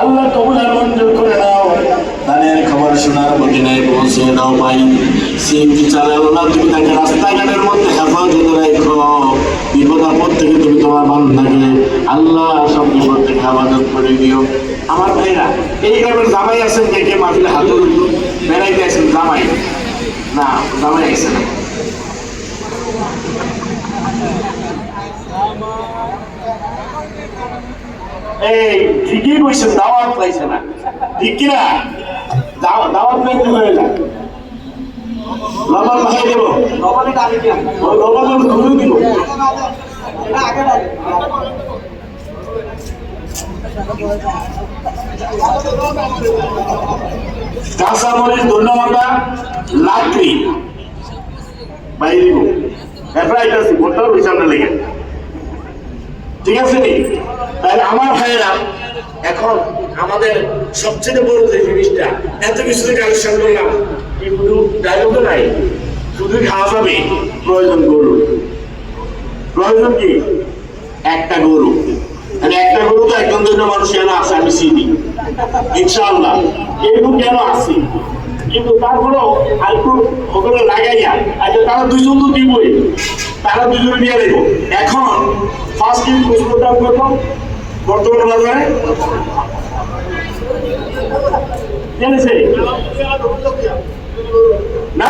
আল্লাহ কবুল আর মঞ্জুর করে নাও। দানের খবর শোনার মদিনায় পৌঁছে দাও ভাই। সিএনজি চালাও না, তুমি তাকে রাস্তাঘাটের মধ্যে হেফাজতে রাখো। বিপদ আপদ থেকে তুমি তোমার বান্দাকে আল্লাহ সব বিপদ থেকে হেফাজত করে দিও। আমার ভাইরা, এই গ্রামের জামাই আছেন দেখে মাহফিলে হাত উঠলো, বেড়াইতে আসেন জামাই না, জামাই আসে না। এই ঠিকই কইছেন, দাওয়াত পাইছে না, ঠিক কিনা? দাওয়াত পাইতে হয়ে যায়, লবণ ভাই দেবো, লবণ ঘুরে দিব। কাঁচামরিচ, ধন্যবাদ, লাকড়ি ভাই দিব, এরপর আইতাছি ভোটটাও সামনে লেগে, ঠিক আছে নি? তাহলে আমার ভাইয়েরা, এখন আমাদের সবচেয়ে বড় যে জিনিসটা, এত কিছু কালেকশন করলাম, শুধু ডায়লগ নাই, শুধু খাওয়া যাবে, প্রয়োজন গরু। প্রয়োজন কি? একটা গরু। মানে একটা গরু তো একজন দুজন মানুষ কেন আছে আমি চিনি, ইনশাআল্লাহ এরকম কেন আছে, কিন্তু তারপরেও আরেকটু ওগুলো লাগাইয়া, আচ্ছা তারা দুইজন তো দিবই, তারা দুজনে নিয়ে দেবো। এখন ফার্স্ট দিন পুষ্পর দাম কত বর্তমান বাজারে জেনেছে না?